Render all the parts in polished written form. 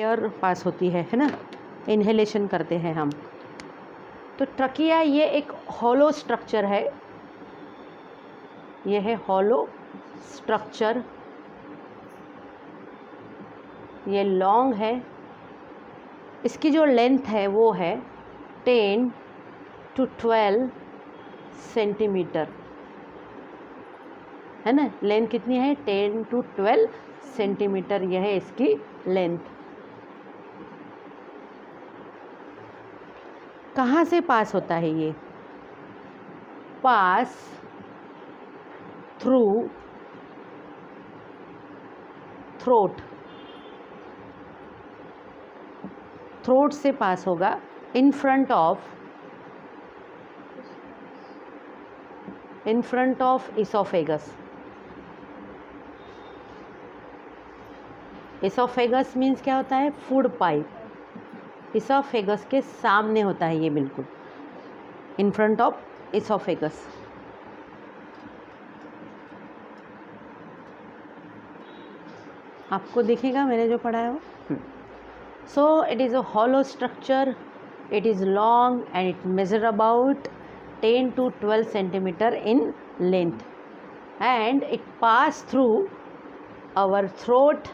Air pass होती है ना, इन्हेलेशन करते हैं हम। तो ट्रकिया ये एक हॉलो स्ट्रक्चर है, ये है हॉलो स्ट्रक्चर, ये लॉन्ग है, इसकी जो लेंथ है वो है 10 to 12 सेंटीमीटर, है ना। लेंथ कितनी है? 10 to 12 सेंटीमीटर, यह है इसकी लेंथ। कहाँ से पास होता है ये? पास थ्रू थ्रोट, थ्रोट से पास होगा, in front of oesophagus. Oesophagus means क्या होता है? Food pipe. इसोफेगस के सामने होता है ये, बिल्कुल इन फ्रंट ऑफ इसोफेगस। आपको दिखेगा मैंने जो पढ़ा है वो। So it is a hollow structure, it is long and it measure about 10 to 12 centimetre in length, and it pass through our throat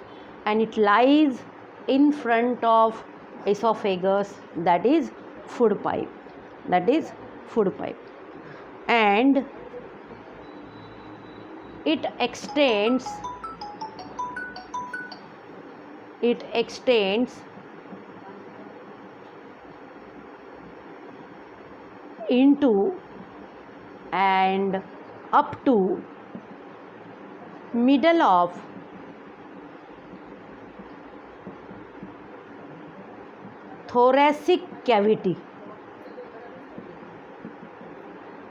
and it lies in front of esophagus, that is food pipe, and it extends into and up to middle of thoracic cavity.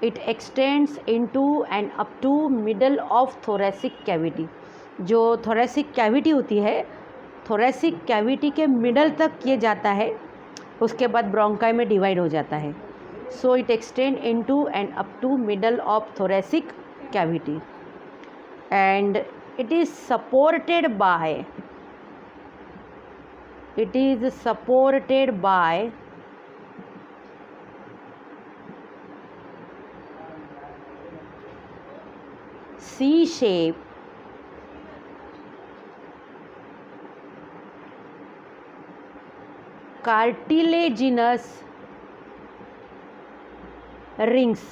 It extends into and up to middle of thoracic cavity. जो thoracic cavity होती है, thoracic cavity के middle तक ये जाता है, उसके बाद ब्रोंकाई में डिवाइड हो जाता है। So it extend into and up to middle of thoracic cavity, and it is supported by C-shape cartilaginous rings.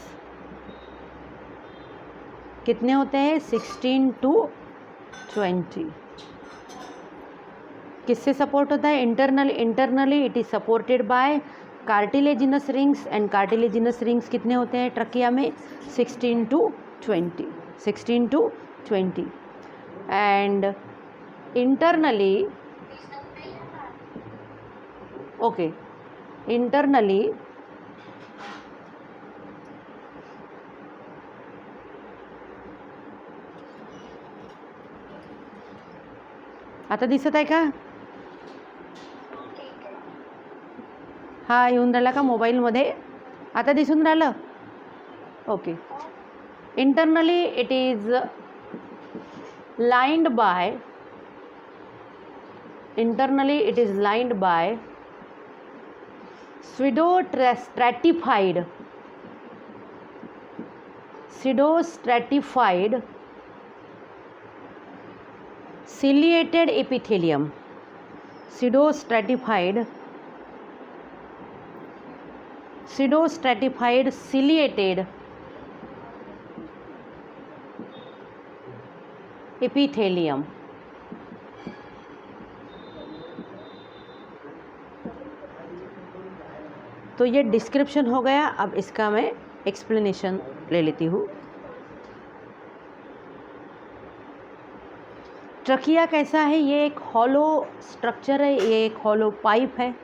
कितने होते हैं? 16 to 20। किससे सपोर्ट होता है? Internally it is supported by cartilaginous rings, and cartilaginous rings कितने होते हैं trachea में? 16 to 20, एंड इंटरनली आता दिसत आहे का? हा येऊन राहिला का मोबाईलमध्ये? आता दिसून राहिलं? Okay. Internally it is lined bye pseudostratified ciliated epithelium. Pseudostratified ciliated epithelium. तो ये डिस्क्रिप्शन हो गया। अब इसका मैं एक्सप्लेनेशन ले लेती हूँ। ट्रकिया कैसा है? ये एक हॉलो स्ट्रक्चर है, ये एक हॉलो पाइप है,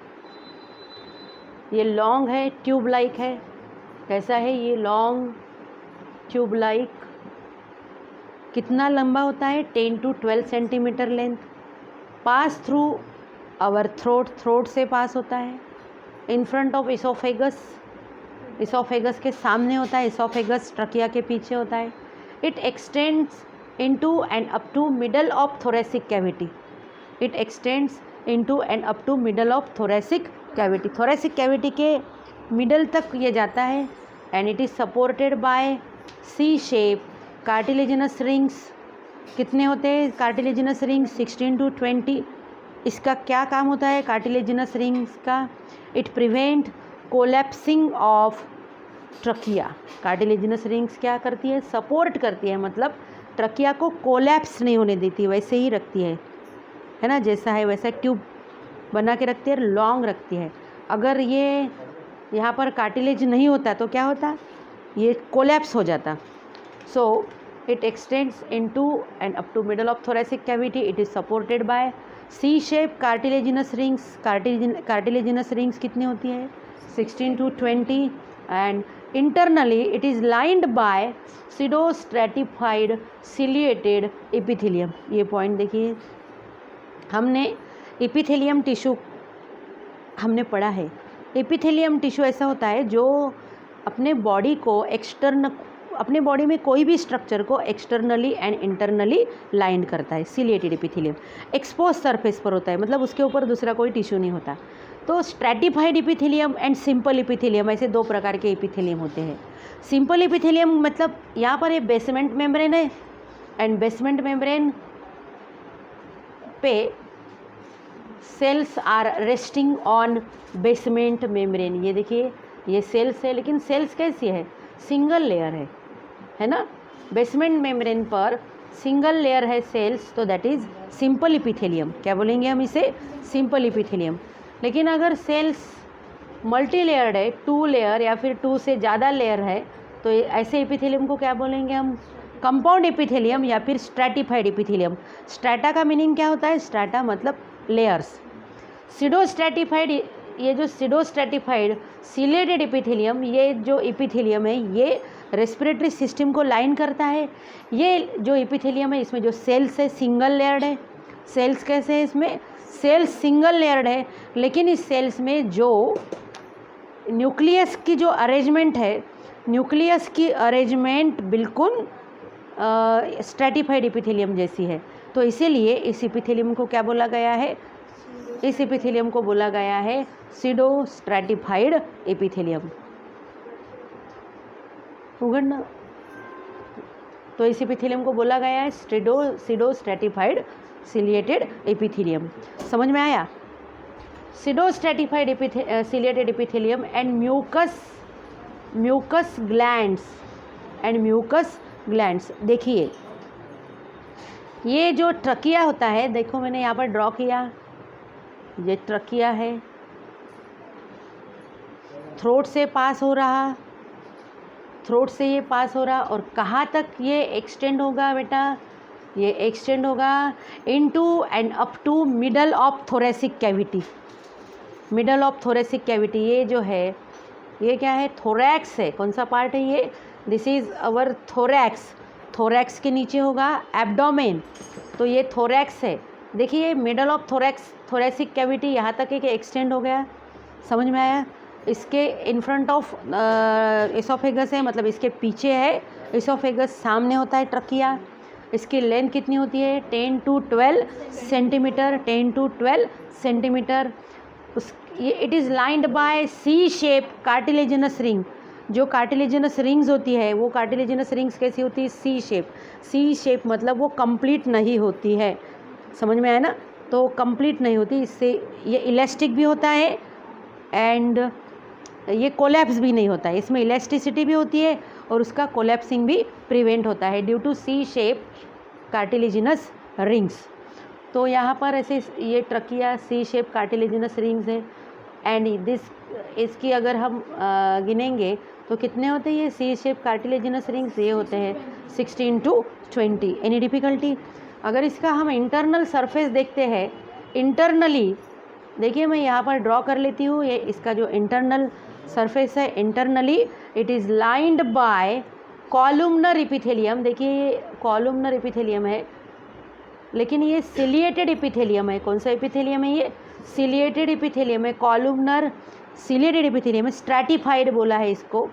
ये लॉन्ग है, ट्यूब लाइक है। कैसा है ये? Long tube like. कितना लंबा होता है? 10 to 12 centimetre length. Pass through our throat से पास होता है। इन फ्रंट ऑफ इसोफेगस के सामने होता है, इसोफेगस ट्रकिया के पीछे होता है। It extends into and up to middle of thoracic cavity. It extends into and up to middle of thoracic cavity. Thoracic cavity के मिडल तक ये जाता है and it is supported by C shape cartilaginous rings. कितने होते हैं cartilaginous rings? 16 to 20। इसका क्या काम होता है कार्टिलेजिनस रिंग्स का? It prevent collapsing of trachea. Cartilaginous rings क्या करती है? सपोर्ट करती है, मतलब ट्रकिया को कोलैप्स नहीं होने देती, वैसे ही रखती है ना, जैसा है वैसा ट्यूब बना के रखती है, लॉन्ग रखती है। अगर ये यहाँ पर कार्टिलेज नहीं होता तो क्या होता? ये कोलैप्स हो जाता। So it extends into and up to middle of thoracic cavity. It is supported by C shape cartilaginous rings. Cartilaginous rings कितनी होती है? 16 to 20 and internally it is lined by pseudostratified ciliated epithelium. ये point देखिए, हमने epithelium tissue हमने पढ़ा है। Epithelium tissue ऐसा होता है जो अपने बॉडी को अपने बॉडी में कोई भी स्ट्रक्चर को एक्सटर्नली एंड इंटरनली लाइंड करता है। सिलिएटेड एपिथेलियम एक्सपोज सरफेस पर होता है, मतलब उसके ऊपर दूसरा कोई टिश्यू नहीं होता। तो stratified epithelium and simple epithelium, ऐसे दो प्रकार के एपिथेलियम होते हैं। सिंपल एपिथेलियम मतलब यहाँ पर ये बेसमेंट मेम्ब्रेन है एंड बेसमेंट मेम्ब्रेन पे cells are resting on basement membrane. ये देखिए ये सेल्स है, लेकिन सेल्स कैसी है? सिंगल लेयर है ना। बेसमेंट मेम्ब्रेन पर सिंगल लेयर है सेल्स, तो दैट इज़ सिंपल एपिथेलियम। क्या बोलेंगे हम इसे? Simple epithelium. लेकिन अगर सेल्स मल्टी लेयर्ड है, 2 लेयर या फिर 2 से ज़्यादा लेयर है, तो ऐसे एपिथेलियम को क्या बोलेंगे हम? कंपाउंड एपिथेलियम या फिर स्ट्रैटिफाइड एपिथेलियम। स्ट्रैटा का मीनिंग क्या होता है? स्ट्रैटा मतलब लेयर्स। सीडोस्ट्रैटिफाइड, ये जो सीडोस्ट्रैटिफाइड सिलेटेड एपिथेलियम, ये जो एपिथेलियम है ये रेस्पिरेटरी सिस्टम को लाइन करता है। ये जो एपिथेलियम है इसमें जो सेल्स है सिंगल लेयर्ड है। सेल्स कैसे है? इसमें सेल्स सिंगल लेयर्ड है, लेकिन इस सेल्स में जो न्यूक्लियस की जो अरेंजमेंट है, न्यूक्लियस की अरेंजमेंट बिल्कुल स्ट्रैटिफाइड एपिथेलियम जैसी है। तो इसीलिए इस एपिथेलियम को क्या बोला गया है? इस एपिथेलियम को बोला गया है सीडोस्ट्रैटिफाइड एपिथेलियम। उगड़ना, तो इस एपिथेलियम को बोला गया है सीडोस्ट्रैटिफाइड सिलिएटेड एपिथेलियम। समझ में आया? Pseudostratified ciliated epithelium and mucus glands. देखिए ये जो ट्रकिया होता है, देखो मैंने यहाँ पर ड्रॉ किया, ये ट्रकिया है, थ्रोट से पास हो रहा, थ्रोट से ये पास हो रहा, और कहाँ तक ये एक्सटेंड होगा बेटा? ये एक्सटेंड होगा into and up to middle of thoracic cavity. Middle of thoracic cavity, ये जो है ये क्या है? थोरैक्स है। कौन सा पार्ट है ये? This is our thorax. Thorax के नीचे होगा एब्डोमेन, तो ये थोरैक्स है। देखिए मिडल ऑफ थोरेसिक कैविटी यहाँ तक है कि एक्सटेंड हो गया। समझ में आया? इसके इन फ्रंट ऑफ एसोफेगस है, मतलब इसके पीछे है एसोफेगस, सामने होता है ट्रकिया। इसकी लेंथ कितनी होती है? 10 to 12 सेंटीमीटर। 10 to 12 centimetre. ये it is lined by C shape cartilaginous ring. जो कार्टिलेजिनस रिंग्स होती है वो कार्टिलेजिनस रिंग्स कैसी होती है? सी शेप। सी शेप मतलब वो कंप्लीट नहीं होती है। समझ में आया ना? तो कंप्लीट नहीं होती, इससे ये इलास्टिक भी होता है एंड ये कोलैप्स भी नहीं होता है। इसमें इलास्टिसिटी भी होती है और उसका कोलैप्सिंग भी प्रिवेंट होता है due to C shape cartilaginous rings. तो यहाँ पर ऐसे ये trachea C shape cartilaginous rings है एंड इसकी अगर हम गिनेंगे तो कितने होते हैं ये सी शेप कार्टिलेजिनस रिंग्स? ये होते हैं 16 to 20। Any difficulty? अगर इसका हम इंटरनल सरफेस देखते हैं, इंटरनली देखिए मैं यहाँ पर ड्रॉ कर लेती हूँ, ये इसका जो इंटरनल सरफेस है, internally it is lined bye columnar epithelium. देखिए ये कॉलुमनर एपिथेलियम है, लेकिन ये सिलिएटेड एपिथेलियम है। कौन सा एपिथेलियम है ये? सिलिएटेड एपिथेलियम है। कॉलुमनर सिलिएटेड एपिथेलियम है, स्ट्रैटिफाइड बोला है इसको।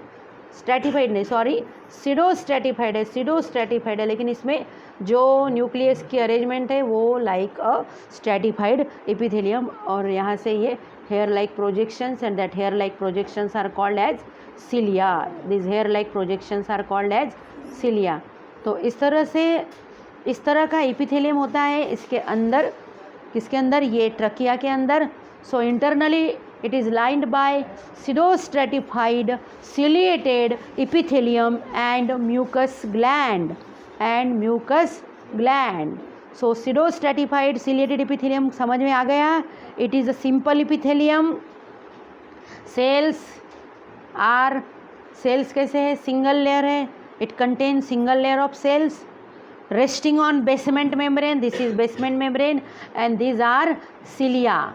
स्ट्रैटिफाइड नहीं, सॉरी, सीडोस्ट्रैटिफाइड है, सीडोस्ट्रैटिफाइड है, लेकिन इसमें जो न्यूक्लियस की अरेंजमेंट है वो लाइक अ स्ट्रैटिफाइड एपिथेलियम, और यहाँ से ये hair like projections, and that hair like projections are called as cilia, this hair like projections are called as cilia. तो इस तरह से इस तरह का एपिथेलियम होता है इसके अंदर, किसके अंदर, ये ट्रकिया के अंदर। सो internally it is lined by pseudostratified ciliated epithelium and mucus gland, so pseudostratified ciliated epithelium समझ में आ गया। it is a simple epithelium, cells कैसे है, सिंगल लेयर है, it contains single layer of cells resting on basement membrane, this is basement membrane, and these are cilia.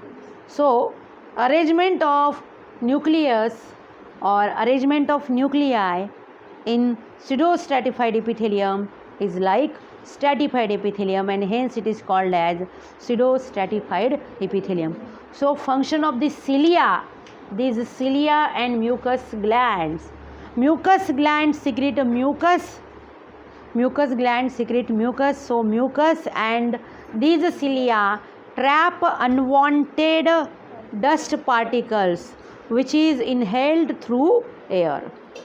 So arrangement of nucleus or arrangement of nuclei in pseudostratified epithelium is like stratified epithelium, and hence it is called as pseudostratified epithelium. So function of the cilia, these cilia and mucus glands secrete mucus, so mucus and these cilia trap unwanted dust particles which is inhaled through air.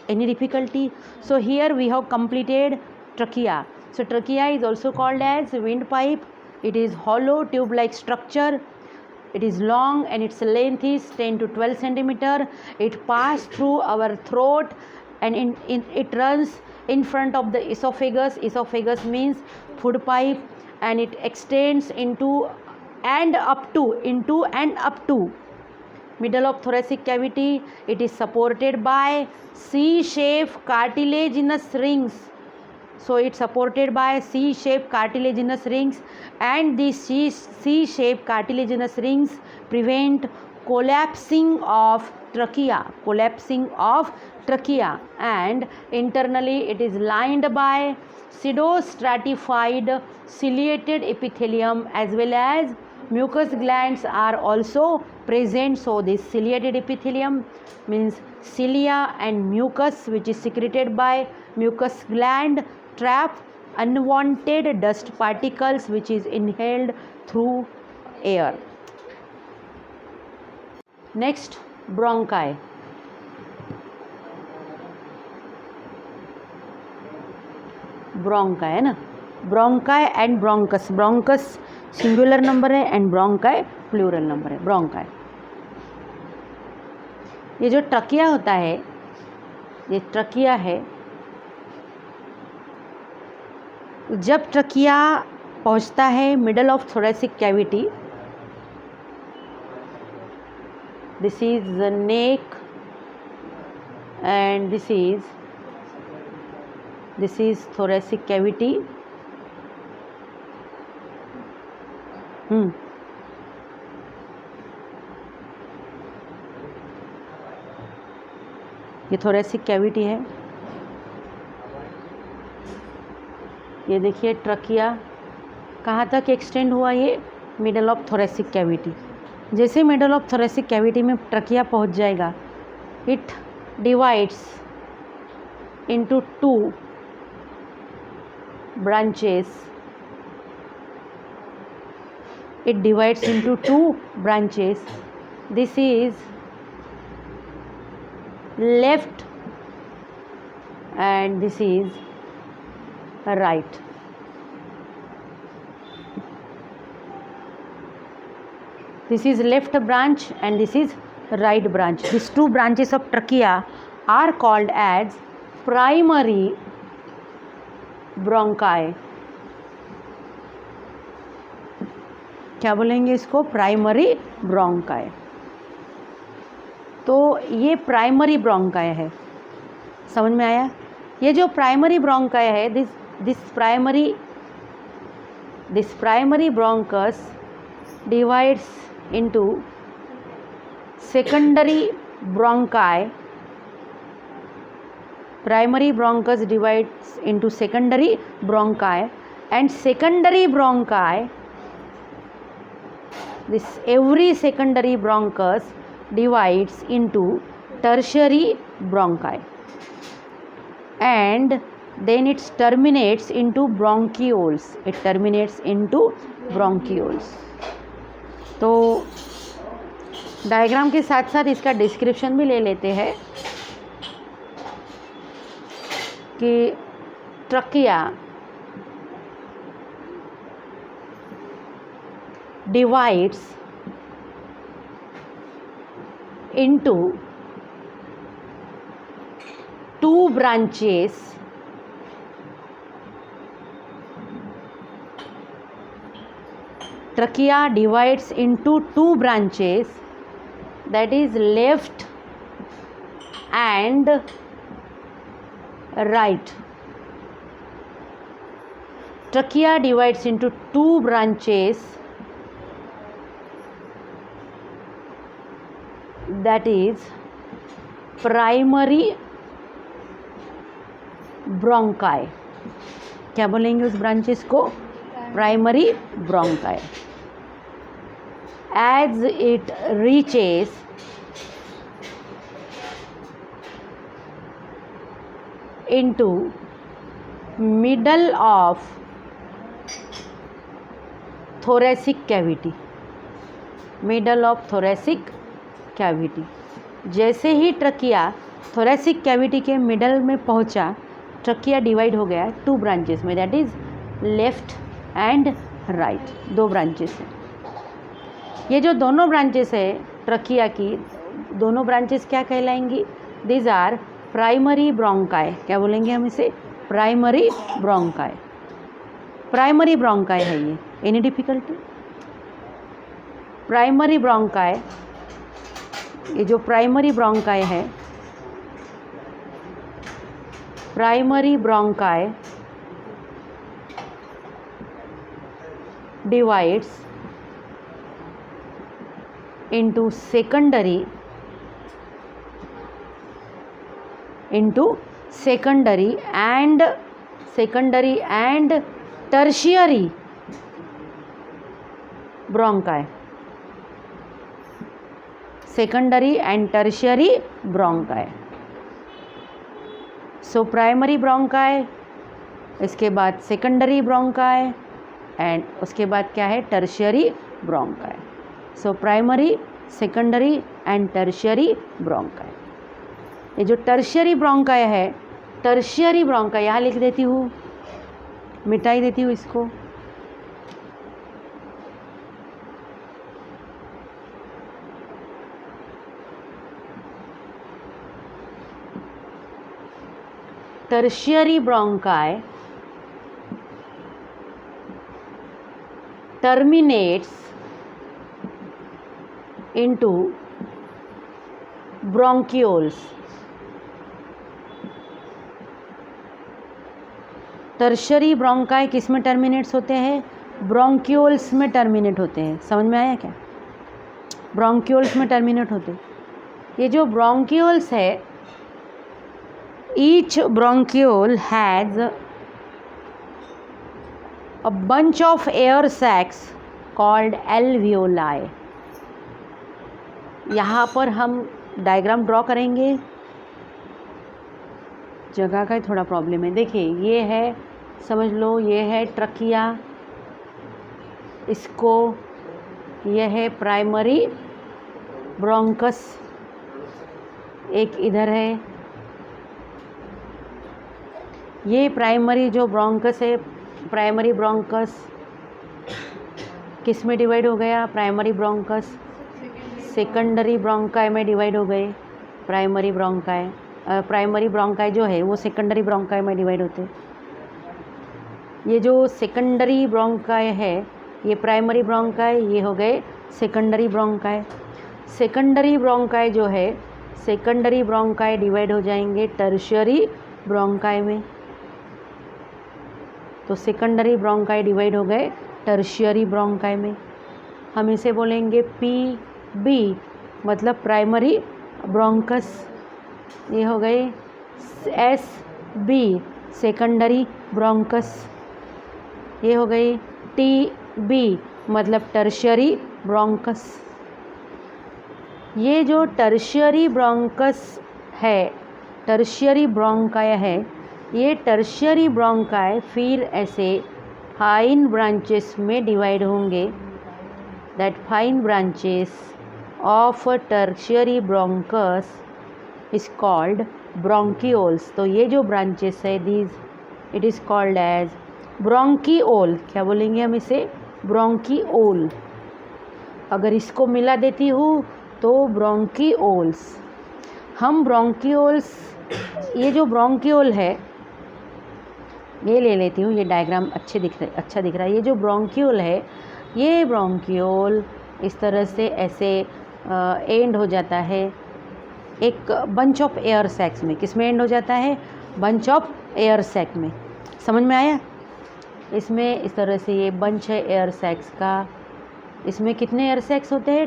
Any difficulty? So here we have completed trachea. So trachea is also called as windpipe. It is hollow tube like structure. It is long and its length is 10 to 12 centimeter. It passes through our throat and it runs in front of the esophagus. Esophagus means food pipe, and it extends into and up to middle of thoracic cavity. It is supported by C-shaped cartilaginous rings. So it's supported by C-shaped cartilaginous rings, and these C-shaped cartilaginous rings prevent collapsing of trachea, and internally it is lined by pseudostratified ciliated epithelium as well as mucus glands are also present. So this ciliated epithelium means cilia and mucus, which is secreted by mucus gland, trap unwanted dust particles which is inhaled through air. Next, bronchi. Bronchi है ना, bronchi and bronchus, bronchus singular number है and bronchi plural number है, bronchi. ये जो trachea होता है, ये trachea है, जब ट्रकिया पहुंचता है middle of thoracic cavity, this is the neck and this is thoracic cavity. ये thoracic cavity है, ये देखिए ट्रकिया कहाँ तक एक्सटेंड हुआ, ये मिडल ऑफ thoracic cavity। जैसे मिडल ऑफ thoracic cavity में ट्रकिया पहुँच जाएगा, it divides into two branches. It divides into two branches. This is left and this is right. This is left branch and this is right branch. These two branches of trachea are called as primary bronchi. क्या बोलेंगे इसको, primary bronchi. तो ये primary bronchi है, समझ में आया। ये जो प्राइमरी ब्रोंकाई है, this primary bronchus divides into secondary bronchi. Primary bronchus divides into secondary bronchi, and secondary bronchi, every secondary bronchus divides into tertiary bronchi. and then it terminates into bronchioles. It terminates into bronchioles. तो diagram के साथ साथ इसका description भी ले लेते हैं कि trachea divides into two branches trachea divides into two branches, that is left and right. Trachea divides into two branches, that is primary bronchi. क्या बोलेंगे उस ब्रांचेस को? Primary bronchi. As it reaches into middle of thoracic cavity, middle of thoracic cavity, जैसे ही trachea thoracic cavity के middle में पहुंचा, trachea divide हो गया टू ब्रांचेस में, that is left and right. दो ब्रांचेस हैं. ये जो दोनों ब्रांचेस है ट्रकिया की, दोनों ब्रांचेस क्या कहलाएंगी? These are primary bronchi. क्या बोलेंगे हम इसे? Primary bronchi. प्राइमरी ब्रोंकाई है ये. Any difficulty? प्राइमरी ब्रोंकाई, ये जो प्राइमरी ब्रोंकाई है, primary bronchi divides into secondary and tertiary bronchi. Secondary and tertiary bronchi. So primary bronchi, इसके बाद secondary bronchi and उसके बाद क्या है? tertiary bronchi. So primary, secondary and tertiary bronchi. ये जो tertiary bronchi है, tertiary bronchi यहाँ लिख देती हूँ, मिटाई देती हूँ इसको. Tertiary bronchi terminates into bronchioles. Tertiary bronchi किस में टर्मिनेट्स होते हैं? ब्रोंक्यूल्स में टर्मिनेट होते हैं. समझ में आया क्या? ब्रोंक्यूल्स में टर्मिनेट होते हैं. ये जो ब्रोंक्यूल्स है, each bronchiole has a bunch of air sacs called alveoli. यहाँ पर हम डायग्राम ड्रॉ करेंगे. जगह का थोड़ा प्रॉब्लम है. देखिए ये है, समझ लो ये है ट्रकिया, इसको ये है प्राइमरी ब्रोंकस, एक इधर है. ये प्राइमरी जो ब्रोंकस है, प्राइमरी ब्रोंकस किस में डिवाइड हो गया? प्राइमरी ब्रोंकस सेकेंडरी ब्रोंकाई में डिवाइड हो गए. प्राइमरी ब्रोंकाई, प्राइमरी ब्रोंकाई जो है वो सेकेंडरी ब्रोंकाई में डिवाइड होते. ये जो सेकेंडरी ब्रोंकाई है, ये प्राइमरी ब्रोंकाई, ये हो गए सेकेंडरी ब्रोंकाई. सेकेंडरी ब्रोंकाई जो है, सेकेंडरी ब्रोंकाई डिवाइड हो जाएंगे टर्शियरी ब्रोंकाई में. तो सेकेंडरी ब्रोंकाई डिवाइड हो गए टर्शियरी ब्रोंकाई में. हम इसे बोलेंगे PB, मतलब प्राइमरी ब्रोंकस. ये हो गए SB, सेकेंडरी ब्रोंकस. ये हो गई TB, मतलब टर्शियरी ब्रोंकस. ये जो टर्शियरी ब्रोंकस है, टर्शियरी ब्रोंकाई है, ये टर्शियरी ब्रोंकाई फिर ऐसे फाइन ब्रांचेस में डिवाइड होंगे. That fine branches of tertiary bronchus is called bronchioles. तो ये जो ब्रांचेस है these it is called as bronchiole. क्या बोलेंगे हम इसे? ब्रोंकियोल. अगर इसको मिला देती हूँ तो ब्रोंकियोल्स. हम ब्रोंकियोल्स, ये जो ब्रोंकियोल है ये ले लेती हूँ. ये डायग्राम अच्छा दिख रहा है. ये जो ब्रोंकियोल है, ये ब्रोंकियोल इस तरह से ऐसे एंड हो जाता है एक बंच ऑफ एयर सैक्स में. किस में एंड हो जाता है? बंच ऑफ एयर सैक में. समझ में आया? इसमें इस तरह से ये बंच है एयर सैक्स का. इसमें कितने एयर सैक्स होते हैं?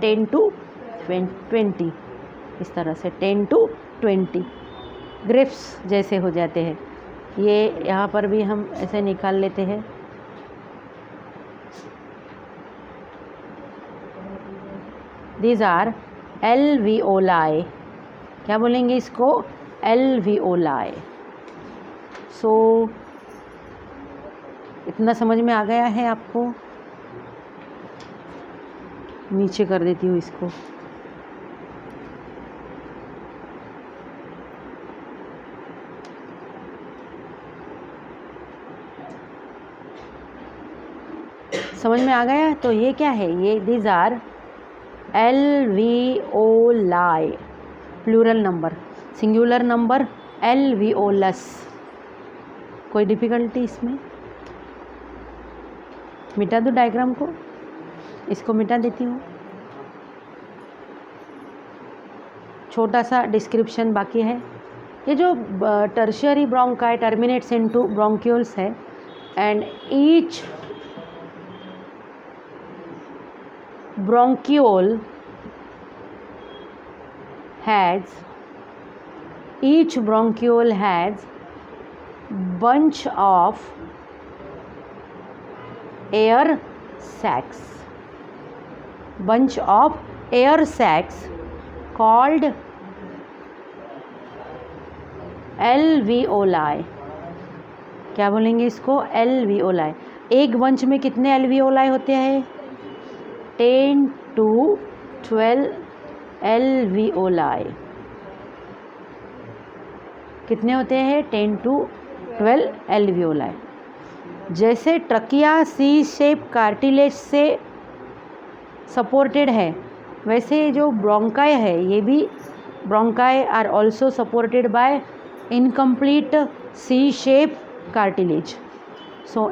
10 to 20. इस तरह से 10 to 20 ग्रिप्स जैसे हो जाते हैं. ये यहाँ पर भी हम ऐसे निकाल लेते हैं. These are alveoli. क्या बोलेंगे इसको? एल्वियोलाई. सो इतना समझ में आ गया है आपको? नीचे कर देती हूँ इसको. समझ में आ गया? तो ये क्या है? ये these are alveoli. Plural number. Singular number alveolus. कोई डिफ़िकल्टी इसमें? मिटा दूँ डायग्राम को? इसको मिटा देती हूँ. छोटा सा डिस्क्रिप्शन बाकी है. ये जो tertiary bronchi terminates into bronchioles है and each bronchiole has bunch of air sacs. Bunch of air sacs called alveoli. क्या बोलेंगे इसको? alveoli. एक बंच में कितने alveoli होते हैं? 10 to 12 alveoli. कितने होते हैं? 10 to 12 alveoli. जैसे ट्रकिया सी शेप कार्टिलेज से सपोर्टेड है, वैसे जो ब्रोंकाई है ये भी bronchi are also supported by incomplete C shape cartilage. So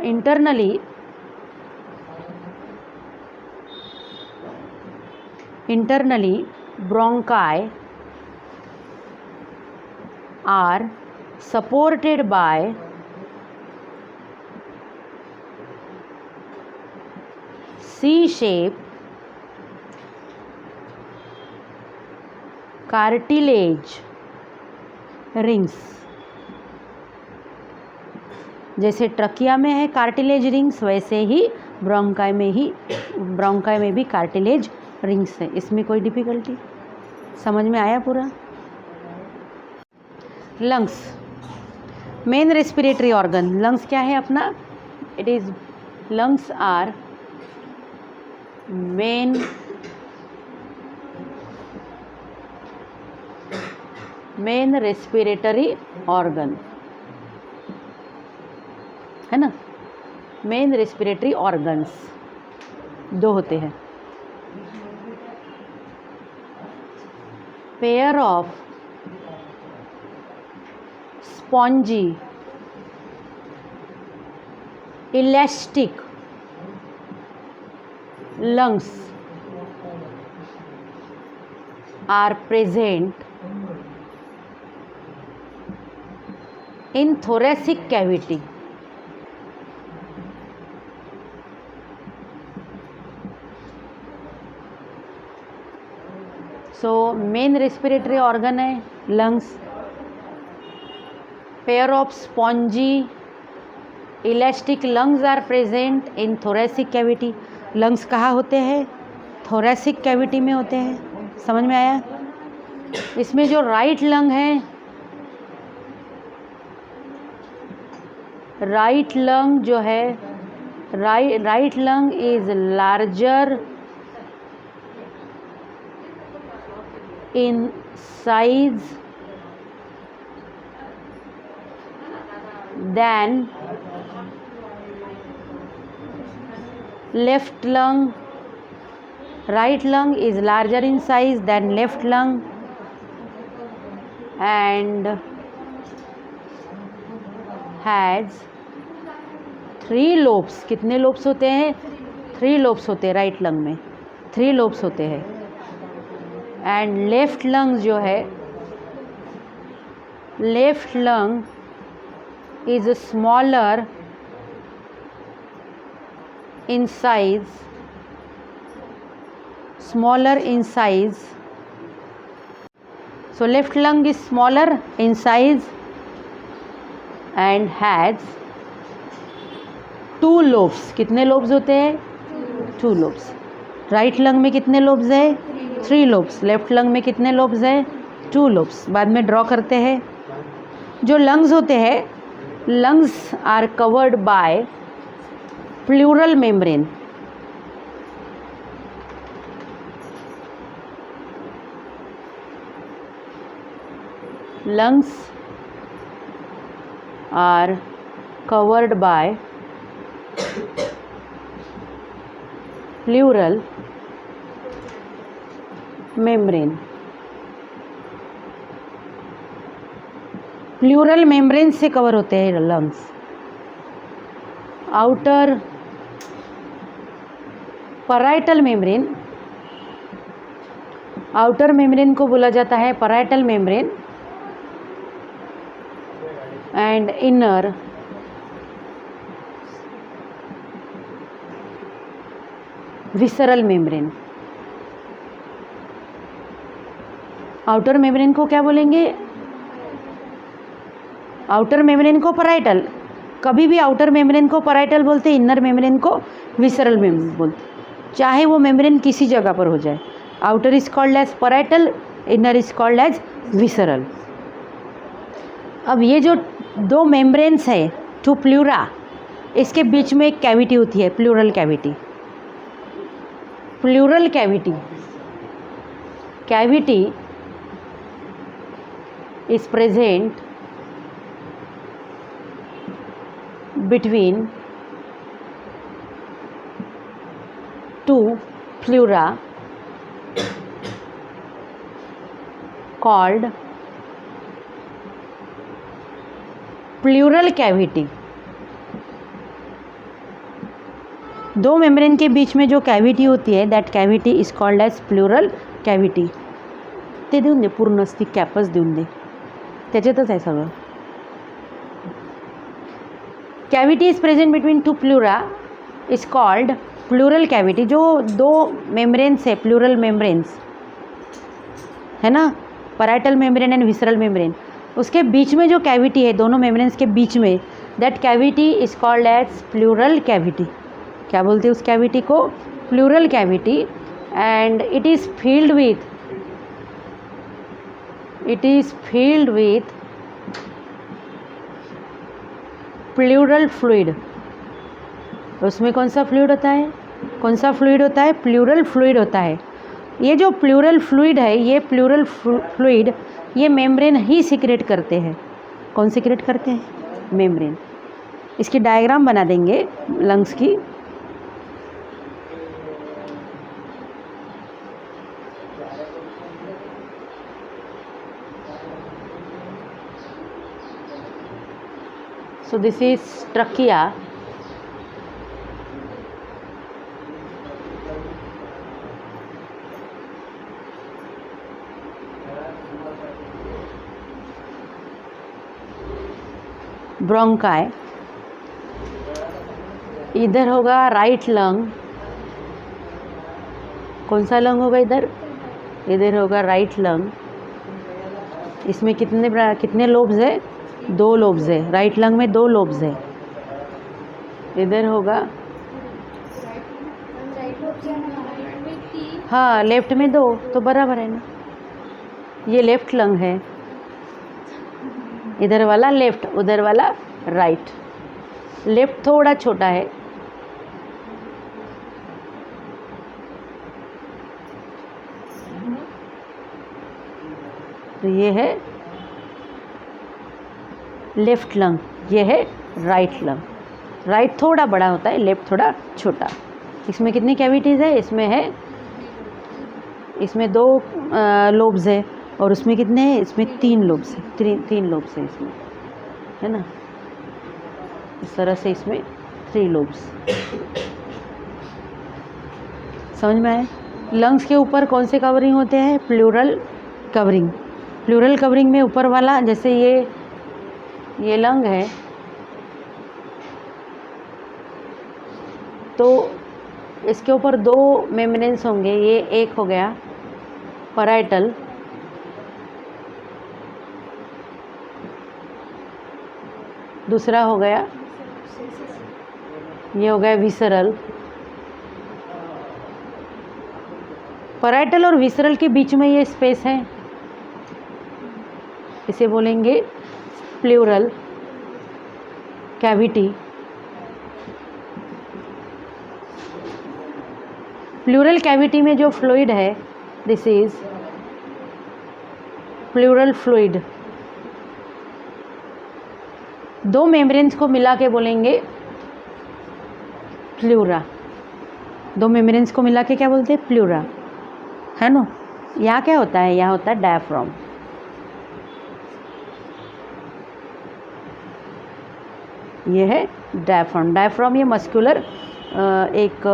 internally bronchi are supported by C-shape cartilage rings. जैसे ट्रकिया में है कार्टिलेज रिंग्स, वैसे ही ब्रोंकाई में भी कार्टिलेज रिंग्स है. इसमें कोई डिफ़िकल्टी? समझ में आया पूरा? Lungs. Main respiratory organ. Lungs क्या है अपना? It is lungs are main respiratory organ है ना. मेन रेस्पिरेटरी ऑर्गन्स दो होते हैं. Pair of spongy elastic lungs are present in thoracic cavity. So main respiratory organ है lungs. Pair of spongy elastic lungs are present in thoracic cavity. Lungs कहाँ होते हैं? Thoracic cavity में होते हैं. समझ में आया? इसमें जो राइट लंग है राइट लंग जो है, right lung is larger in size than left lung. Right lung is larger in size than left lung and has 3 lobes. कितने lobes होते हैं? 3 lobes होते हैं राइट लंग में, 3 lobes होते हैं. एंड लेफ्ट लंग जो है, left lung is smaller in size, so left lung is smaller in size and has 2 lobes. कितने lobes होते हैं? 2 lobes. राइट लंग में कितने lobes है? 3 lobes. लेफ्ट लंग में कितने lobes है? 2 lobes. बाद में ड्रॉ करते हैं. जो लंग्स होते हैं, lungs are covered by pleural membrane. Lungs are covered by pleural membrane. Pleural membrane से कवर होते हैं lungs. Outer parietal membrane, outer membrane को बोला जाता है parietal membrane and inner visceral membrane. Outer membrane को क्या बोलेंगे? आउटर मेम्ब्रेन को पैराइटल. कभी भी आउटर मेम्ब्रेन को पैराइटल बोलते, इनर मेम्ब्रेन को विसरल मेम्ब्रेन बोलते, चाहे वो मेम्ब्रेन किसी जगह पर हो जाए. Outer is called as parietal, inner is called as visceral. अब ये जो 2 मेम्ब्रेन्स है, 2 प्लूरा, इसके बीच में एक कैविटी होती है, pleural cavity. Pleural cavity, cavity is present between 2 pleura called pleural cavity. 2 membrane के बीच में जो कैविटी होती है, that cavity is called as pleural cavity. ते देऊन दे पूर्ण, ती कॅपच देऊन दे, त्याच्यातच आहे सगळं. Cavity is present between 2 pleura is called pleural cavity. जो 2 मेम्ब्रेन्स है, प्लूरल मेम्ब्रेन्स है ना, parietal membrane and visceral membrane, उसके बीच में जो कैविटी है, दोनों मेम्ब्रेन्स के बीच में, that cavity is called as pleural cavity. क्या बोलते हैं उस कैविटी को? Pleural cavity. And it is filled with pleural fluid. उसमें कौन सा फ्लूइड होता है? प्लूरल फ्लूइड होता है. ये जो प्लूरल फ्लूइड है, ये प्लूरल फ्लूइड ये मेम्ब्रेन ही सीक्रेट करते हैं. कौन सीक्रेट करते हैं? मेम्ब्रेन. इसकी डायग्राम बना देंगे लंग्स की. So this is trachea. Bronchi. इधर होगा राइट लंग. कौन सा लंग होगा इधर? इधर होगा राइट लंग. इसमें कितने लोब्स है? 2 लोब्स है. राइट लंग में 2 लोब्स है. इधर होगा, हाँ लेफ्ट में 2, तो बराबर है ना. ये लेफ्ट लंग है, इधर वाला लेफ्ट, उधर वाला राइट. लेफ्ट थोड़ा छोटा है, तो ये है लेफ्ट लंग, ये है राइट लंग। राइट थोड़ा बड़ा होता है, लेफ्ट थोड़ा छोटा। इसमें कितनी कैविटीज़ है? इसमें 2 लोब्स है, और उसमें कितने हैं? इसमें 3 लोब्स है, 3 लोब्स है इसमें, है ना। इस तरह से इसमें 3 लोब्स। समझ में आया? लंग्स के ऊपर कौन से कवरिंग होते हैं? Plural covering. प्लूरल कवरिंग में ऊपर वाला, जैसे ये लंग है, तो इसके ऊपर 2 मेम्ब्रेन्स होंगे। ये एक हो गया पैराइटल, दूसरा हो गया, ये हो गया विसरल। पैराइटल और विसरल के बीच में ये स्पेस है, इसे बोलेंगे प्लूरल कैविटी। प्लूरल कैविटी में जो फ्लूइड है, this is pleural fluid. 2 membranes को मिला के बोलेंगे प्लूरा। 2 मेम्ब्रेन्स को मिला के क्या बोलते हैं? प्लूरा, है ना। यहाँ क्या होता है? यहाँ होता है डायफ्राम। ये है डायफ्राम। डायफ्राम ये मस्कुलर एक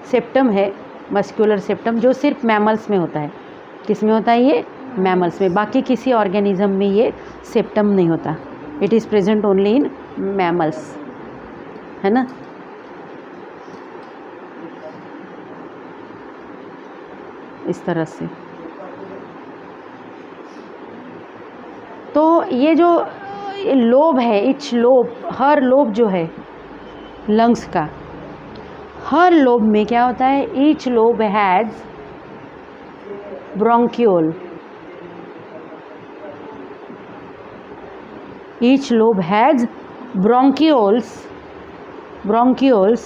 सेप्टम है, मस्कुलर सेप्टम, जो सिर्फ मैमल्स में होता है। किस में होता है ये? मैमल्स में। बाकी किसी ऑर्गेनिज्म में ये सेप्टम नहीं होता। It is present only in mammals, है ना। इस तरह से। तो ये जो लोब है, इच लोब, हर लोब जो है लंग्स का, हर लोब में क्या होता है? Each lobe has bronchiole. Each lobe has bronchioles,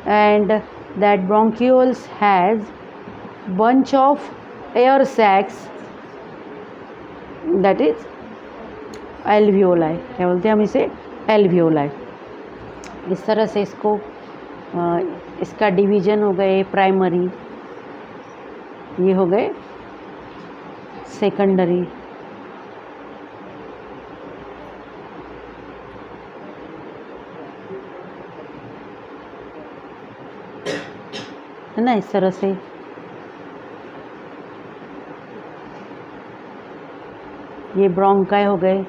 and that bronchioles has bunch of air sacs, that is alveoli। क्या बोलते हैं हम इसे? alveoli। इस तरह से इसको इसका डिवीजन हो गए प्राइमरी, ये हो गए सेकेंडरी, है ना। इस तरह से ये ब्रोंकाई हो गए।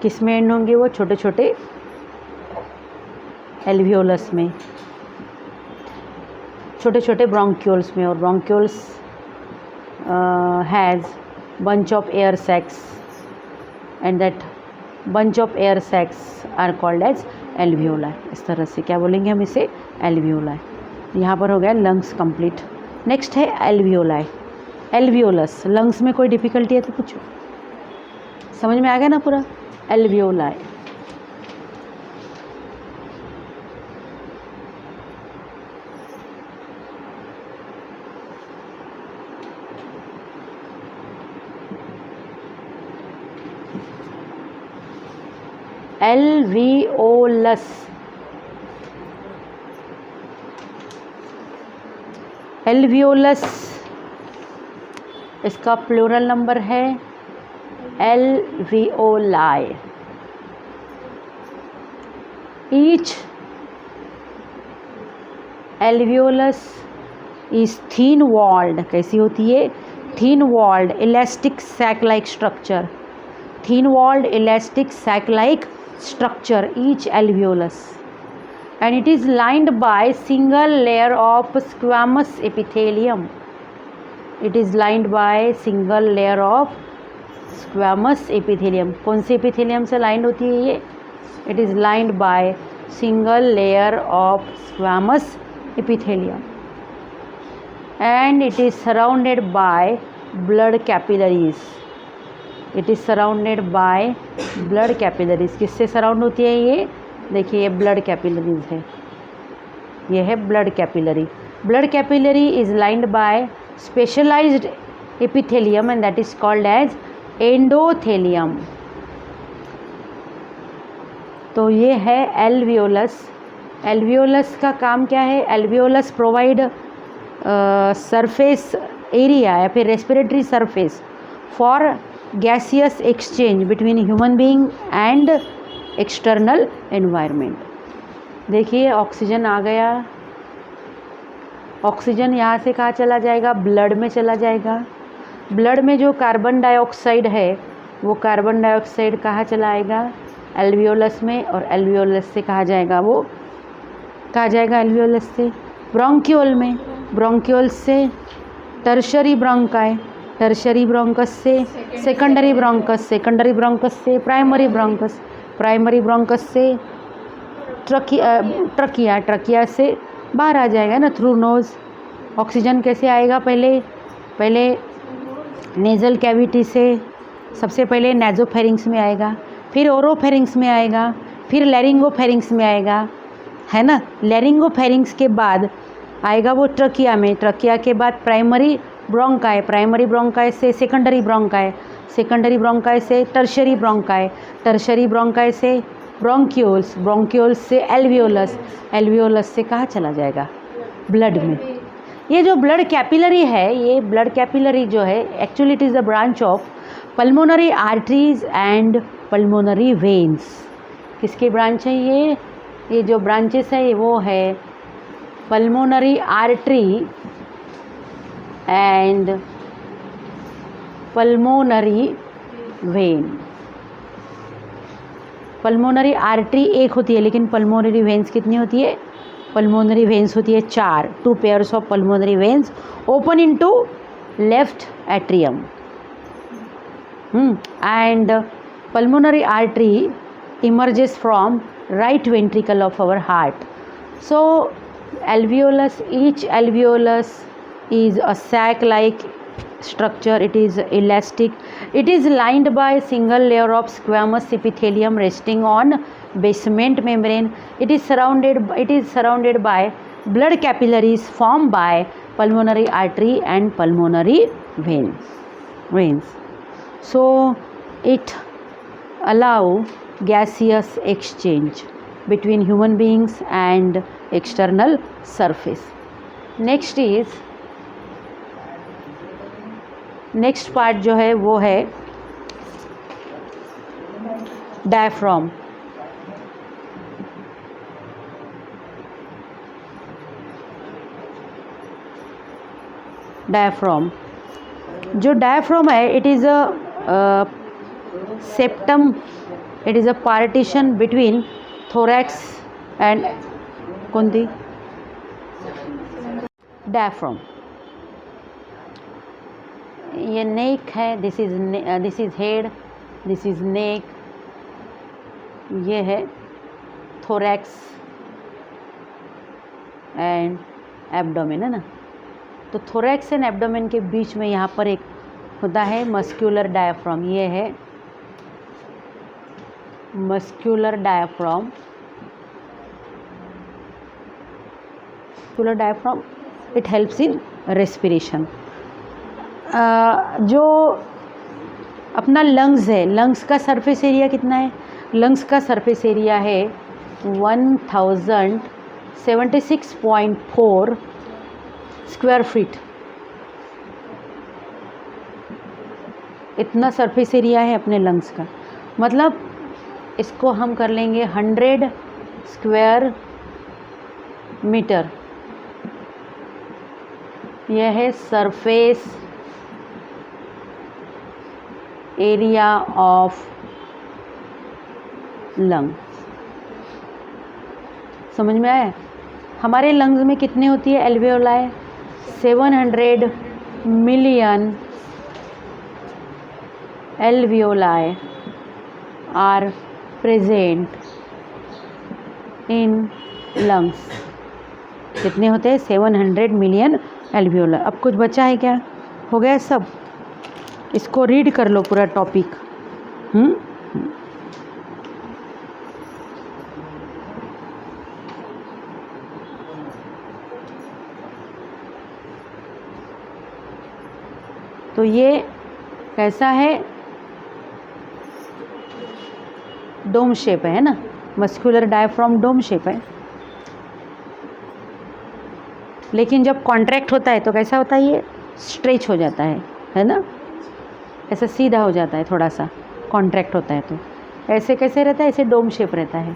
किस में एंड होंगे? वो छोटे छोटे एल्वियोलस में, छोटे छोटे ब्रोंक्यूल्स में। और bronchioles has bunch of air sacs, and that bunch of air sacs are called as alveoli। इस तरह से क्या बोलेंगे हम इसे? alveoli। यहाँ पर हो गया लंग्स कंप्लीट। नेक्स्ट है alveoli, alveolus। लंग्स में कोई डिफ़िकल्टी है तो पूछो। समझ में आ गया ना पूरा? alveoli। alveolus, alveolus इसका प्लूरल नंबर है alveoli। each alveolus is thin walled। कैसी होती है? thin walled elastic sac like structure, thin walled elastic sac like structure each alveolus, and it is lined by single layer of squamous epithelium। it is lined by single layer of squamous epithelium। कौन से epithelium से lined होती है ये? it is lined by single layer of squamous epithelium, and it is surrounded by blood capillaries। It is surrounded by blood capillaries. किससे surround होती है ये? देखिए ये ब्लड कैपिलरीज है, ये है blood capillary. Blood capillary is lined by specialised epithelium and that is called as endothelium. तो ये है एल्वियोलस। एल्वियोलस का काम क्या है? एल्वियोलस प्रोवाइड सरफेस एरिया या फिर respiratory surface for gaseous exchange between human being and external environment. देखिए ऑक्सीजन आ गया, ऑक्सीजन यहाँ से कहाँ चला जाएगा? ब्लड में चला जाएगा। ब्लड में जो कार्बन डाइऑक्साइड है वो कार्बन डाइऑक्साइड कहाँ चला आएगा? एल्वियोलस में। और एल्वियोलस से कहाँ जाएगा? वो कहाँ जाएगा एल्वियोलस से? ब्रोंक्यूल में। ब्रोंक्यूल से टर्शरी ब्रोंकाई, टर्शरी ब्रोंकस से सेकेंडरी ब्रोंकस, सेकेंडरी ब्रोंकस से प्राइमरी ब्रोंकस, प्राइमरी ब्रोंकस से ट्रकिया, ट्रकिया से बाहर आ जाएगा ना थ्रू नोज़। ऑक्सीजन कैसे आएगा? पहले नेज़ल कैविटी से, सबसे पहले नेज़ोफेरिंग्स में आएगा, फिर ओरोफेरिंग्स में आएगा, फिर लैरिंगोफेरिंग्स में आएगा, है ना। लैरिंगोफेरिंग्स के बाद आएगा वो ट्रकिया में। ट्रकिया के बाद प्राइमरी ब्रोंकाई, प्राइमरी ब्रोंकाई से सेकेंडरी ब्रोंकाई, सेकेंडरी ब्रोंकाई से टर्शरी ब्रोंकाई, टर्शरी ब्रोंकाई से ब्रोंक्यूल्स, ब्रोंक्यूल्स से एल्वियोलस, एल्वियोलस से कहाँ चला जाएगा? ब्लड में। ये जो ब्लड कैपिलरी है, ये ब्लड कैपिलरी जो है actually it is the branch of pulmonary arteries and pulmonary veins. किसकी ब्रांच है ये? ये जो ब्रांचेस है वो है pulmonary artery and pulmonary vein. Pulmonary artery एक होती है, लेकिन पल्मोनरी वेन्स कितनी होती है? पल्मोनरी वेन्स होती है 4, 2 pairs of pulmonary veins open into left atrium and pulmonary artery emerges from right ventricle of our heart. So alveolus, each alveolus is a sac like structure. It is elastic. It is lined by a single layer of squamous epithelium resting on basement membrane. It is surrounded by blood capillaries formed by pulmonary artery and pulmonary veins. So it allow gaseous exchange between human beings and external surface. next part जो है वो है diaphragm. diaphragm जो diaphragm है it is a septum. It is a partition between thorax and कोणती diaphragm. ये neck है, this is head, this is neck. ये है thorax and abdomen, है ना। तो thorax and abdomen के बीच में यहाँ पर एक होता है मस्क्यूलर डायाफ्राम। ये है muscular diaphragm. Muscular diaphragm it helps in respiration. जो अपना लंग्स है, लंग्स का सरफेस एरिया कितना है? लंग्स का सरफेस एरिया है 1076.4 स्क्वायर फीट। इतना सरफेस एरिया है अपने लंग्स का। मतलब इसको हम कर लेंगे 100 स्क्वायर मीटर। यह है सरफेस एरिया ऑफ लंग। समझ में आया? हमारे लंग्स में कितने होती है alveoli? 700 million alveoli are present in lungs. कितने होते हैं? 700 मिलियन alveoli. अब कुछ बचा है क्या? हो गया सब? इसको रीड कर लो पूरा टॉपिक। हम्म? तो ये कैसा है, डोम शेप है ना, मस्कुलर डायफ्राम डोम शेप है। लेकिन जब कॉन्ट्रैक्ट होता है तो कैसा होता है, ये स्ट्रेच हो जाता है ना, ऐसा सीधा हो जाता है, थोड़ा सा कॉन्ट्रैक्ट होता है तो ऐसे कैसे रहता है, ऐसे डोम शेप रहता है।